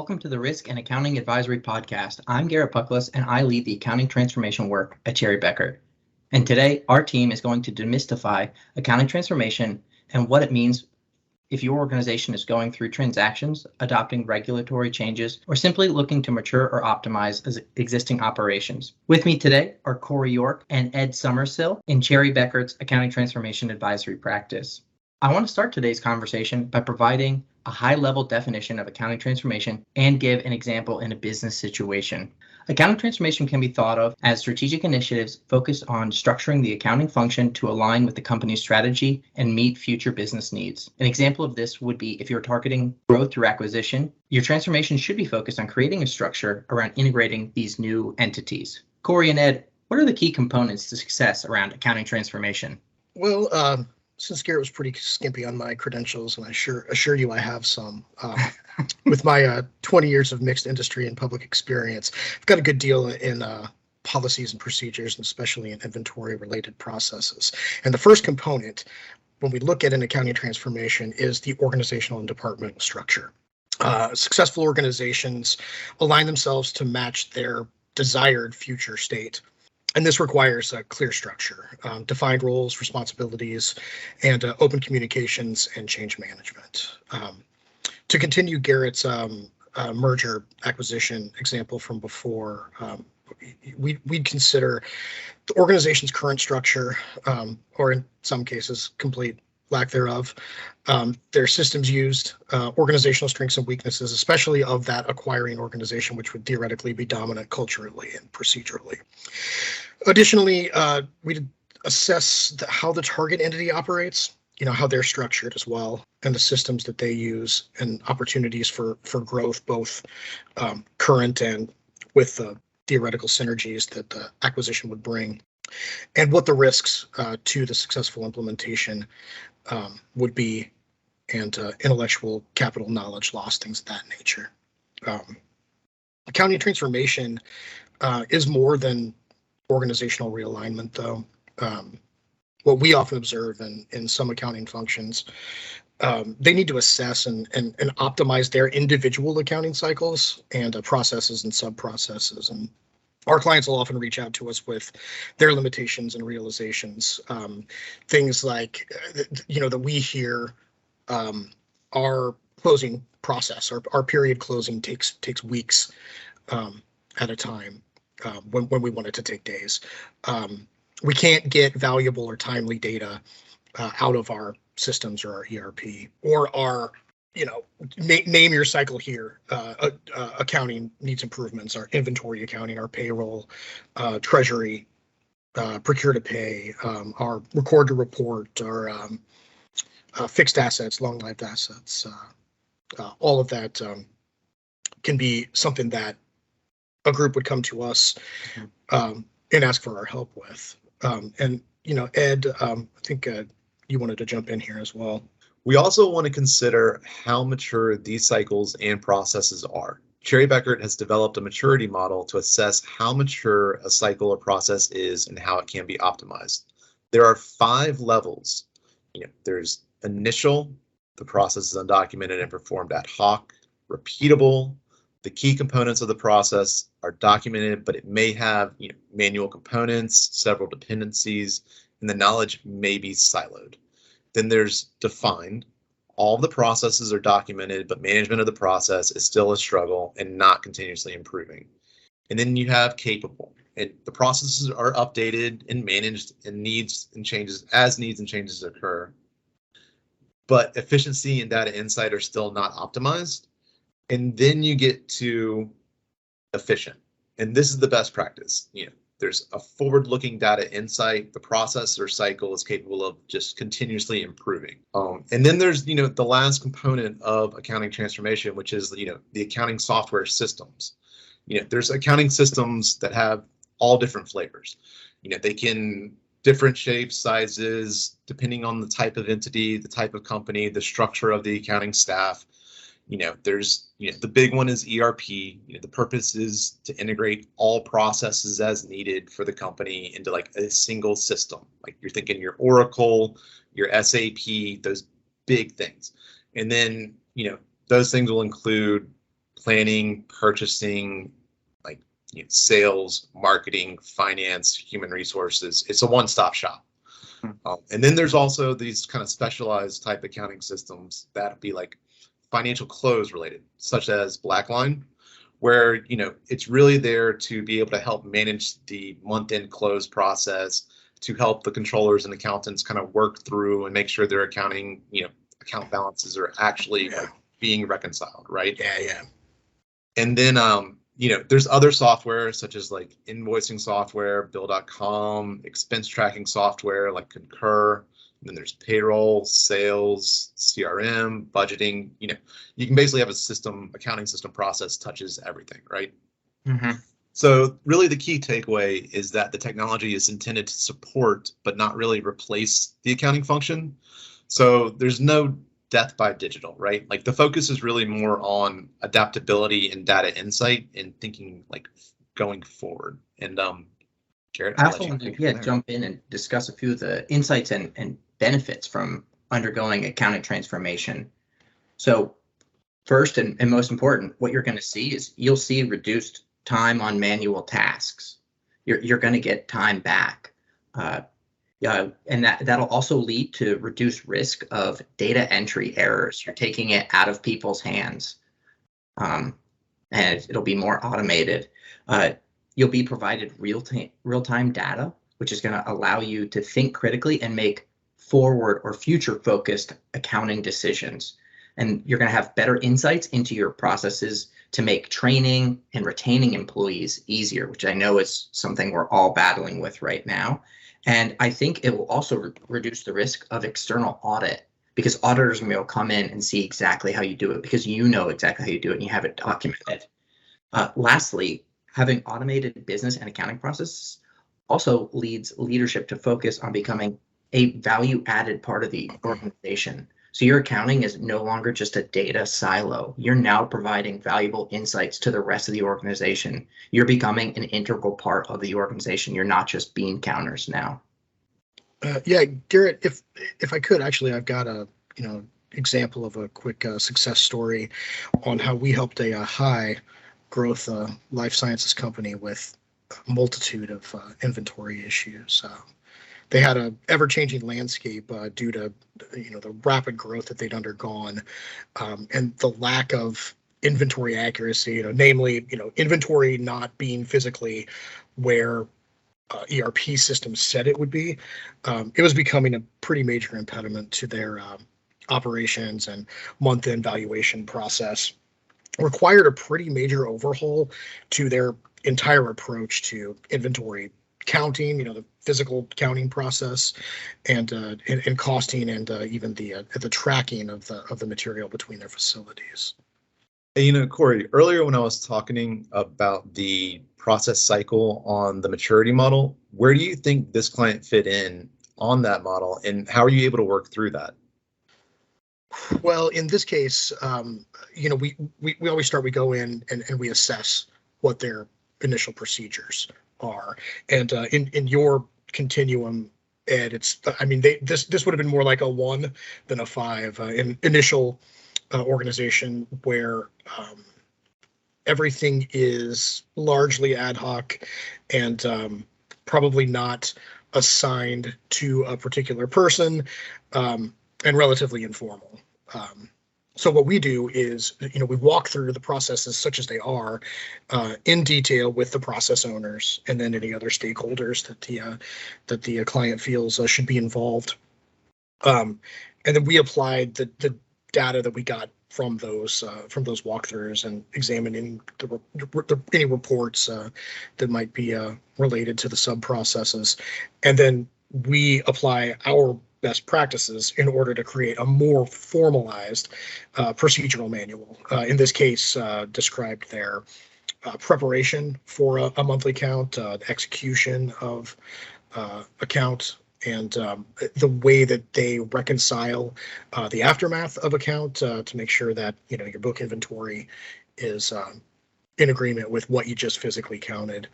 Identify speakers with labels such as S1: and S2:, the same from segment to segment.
S1: Welcome to the Risk and Accounting Advisory Podcast. I'm Garrett Pucklis, and I lead the accounting transformation work at Cherry Bekaert. And today, our team is going to demystify accounting transformation and what it means if your organization is going through transactions, adopting regulatory changes, or simply looking to mature or optimize existing operations. With me today are Corey York and Ed Summersill in Cherry Bekaert's Accounting Transformation Advisory practice. I want to start today's conversation by providing a high-level definition of accounting transformation and give an example in a business situation. Accounting transformation can be thought of as strategic initiatives focused on structuring the accounting function to align with the company's strategy and meet future business needs. An example of this would be if you're targeting growth through acquisition, your transformation should be focused on creating a structure around integrating these new entities. Corey and Ed, what are the key components to success around accounting transformation?
S2: Well, since Garrett was pretty skimpy on my credentials, and I assure you I have some, with my 20 years of mixed industry and public experience, I've got a good deal in policies and procedures, and especially in inventory-related processes. And the first component, when we look at an accounting transformation, is the organizational and departmental structure. Successful organizations align themselves to match their desired future state. And this requires a clear structure, defined roles, responsibilities, and open communications and change management. To continue Garrett's merger acquisition example from before, we'd consider the organization's current structure, or in some cases, complete lack thereof, their systems used, organizational strengths and weaknesses, especially of that acquiring organization, which would theoretically be dominant culturally and procedurally. Additionally, we'd assess how the target entity operates, how they're structured as well, and the systems that they use, and opportunities for growth, both current and with the theoretical synergies that the acquisition would bring, and what the risks to the successful implementation would be, and intellectual capital knowledge loss, things of that nature. Accounting transformation is more than organizational realignment, though. What we often observe in some accounting functions, they need to assess and optimize their individual accounting cycles and processes and sub-processes. And our clients will often reach out to us with their limitations and realizations. Things like, that we hear, our closing process, our period closing takes weeks at a time, when we want it to take days. We can't get valuable or timely data out of our systems or our ERP, or our name your cycle here. Accounting needs improvements, our inventory accounting, our payroll, treasury, procure to pay, our record to report, our fixed assets, long-lived assets. All of that can be something that a group would come to us and ask for our help with. And Ed, I think you wanted to jump in here as well.
S3: We also want to consider how mature these cycles and processes are. Cherry Bekaert has developed a maturity model to assess how mature a cycle or process is and how it can be optimized. There are 5 levels. There's initial, the process is undocumented and performed ad hoc. Repeatable, the key components of the process are documented, but it may have manual components, several dependencies, and the knowledge may be siloed. Then there's defined. All of the processes are documented, but management of the process is still a struggle and not continuously improving. And then you have capable. And the processes are updated and managed and needs and changes occur. But efficiency and data insight are still not optimized. And then you get to efficient. And this is the best practice. There's a forward-looking data insight. The process or cycle is capable of just continuously improving. And then there's, the last component of accounting transformation, which is, the accounting software systems. There's accounting systems that have all different flavors. They can different shapes, sizes, depending on the type of entity, the type of company, the structure of the accounting staff. There's, the big one is ERP. The purpose is to integrate all processes as needed for the company into like a single system. Like you're thinking your Oracle, your SAP, those big things. And then, those things will include planning, purchasing, like sales, marketing, finance, human resources. It's a one-stop shop. And then there's also these kind of specialized type accounting systems that be like financial close related, such as Blackline, where it's really there to be able to help manage the month-end close process, to help the controllers and accountants kind of work through and make sure their accounting, account balances are actually like being reconciled, right?
S2: Yeah.
S3: And then there's other software such as like invoicing software, Bill.com, expense tracking software like Concur. And then there's payroll, sales, CRM, budgeting. You can basically have accounting system process touches everything, right?
S1: Mm-hmm.
S3: So really the key takeaway is that the technology is intended to support, but not really replace the accounting function. So there's no death by digital, right? Like the focus is really more on adaptability and data insight and thinking like going forward. And Garrett,
S1: I
S3: I'll
S1: also
S3: let
S1: want
S3: you
S1: to
S3: take it from there.
S1: jump in and discuss a few of the insights and benefits from undergoing accounting transformation. So first and most important, what you're going to see is you'll see reduced time on manual tasks. You're going to get time back. And that'll also lead to reduced risk of data entry errors. You're taking it out of people's hands, and it'll be more automated. You'll be provided real-time data, which is going to allow you to think critically and make forward or future-focused accounting decisions. And you're going to have better insights into your processes to make training and retaining employees easier, which I know is something we're all battling with right now. And I think it will also reduce the risk of external audit, because auditors will come in and see exactly how you do it, because you know exactly how you do it and you have it documented. Lastly, having automated business and accounting processes also leads leadership to focus on becoming a value-added part of the organization. So your accounting is no longer just a data silo. You're now providing valuable insights to the rest of the organization. You're becoming an integral part of the organization. You're not just bean counters now.
S2: Yeah, Garrett, if I could, actually, I've got a example of a quick success story on how we helped a high growth life sciences company with a multitude of inventory issues. They had a ever-changing landscape due to the rapid growth that they'd undergone, and the lack of inventory accuracy. Namely, inventory not being physically where ERP systems said it would be. It was becoming a pretty major impediment to their operations, and month-end valuation process required a pretty major overhaul to their entire approach to inventory counting, the physical counting process, and costing, and even the tracking of the material between their facilities.
S3: And, Corey, earlier when I was talking about the process cycle on the maturity model, where do you think this client fit in on that model, and how are you able to work through that?
S2: Well, in this case, we always start, we go in and we assess what their initial procedures are. And in your continuum, Ed, this would have been more like a 1 than a 5 in initial organization, where everything is largely ad hoc and probably not assigned to a particular person, and relatively informal. So what we do is, we walk through the processes such as they are in detail with the process owners and then any other stakeholders that the client feels should be involved. And then we applied the data that we got from those walkthroughs and examining any reports that might be related to the sub processes, and then we apply our best practices in order to create a more formalized procedural manual. In this case, described their preparation for a monthly count, execution of account, and the way that they reconcile the aftermath of account to make sure that your book inventory is in agreement with what you just physically counted,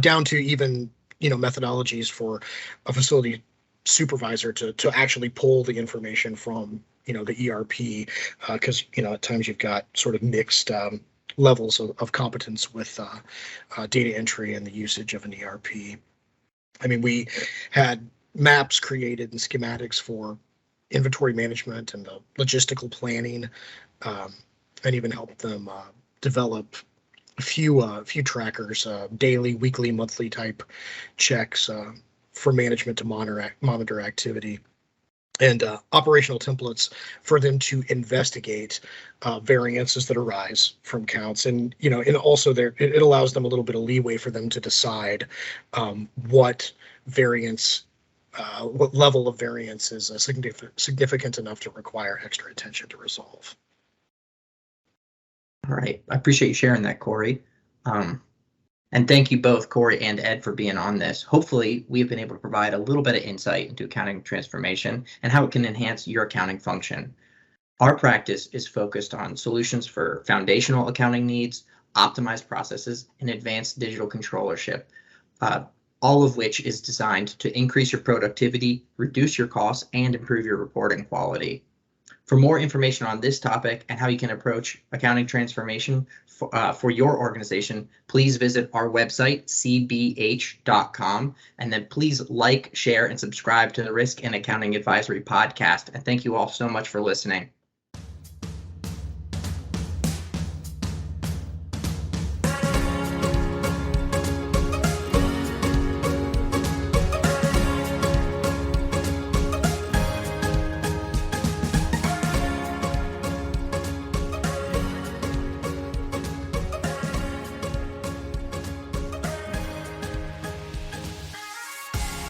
S2: down to even methodologies for a facility supervisor to actually pull the information from, the ERP, because, at times you've got sort of mixed levels of competence with data entry and the usage of an ERP. I mean, we had maps created and schematics for inventory management and the logistical planning, and even helped them develop a few trackers, daily, weekly, monthly type checks for management to monitor activity, and operational templates for them to investigate variances that arise from counts. And and also it allows them a little bit of leeway for them to decide what level of variance is significant enough to require extra attention to resolve.
S1: All right. I appreciate you sharing that, Corey. And thank you both, Corey and Ed, for being on this. Hopefully, we've been able to provide a little bit of insight into accounting transformation and how it can enhance your accounting function. Our practice is focused on solutions for foundational accounting needs, optimized processes, and advanced digital controllership, all of which is designed to increase your productivity, reduce your costs, and improve your reporting quality. For more information on this topic and how you can approach accounting transformation for your organization, please visit our website, cbh.com, and then please like, share, and subscribe to the Risk and Accounting Advisory podcast. And thank you all so much for listening.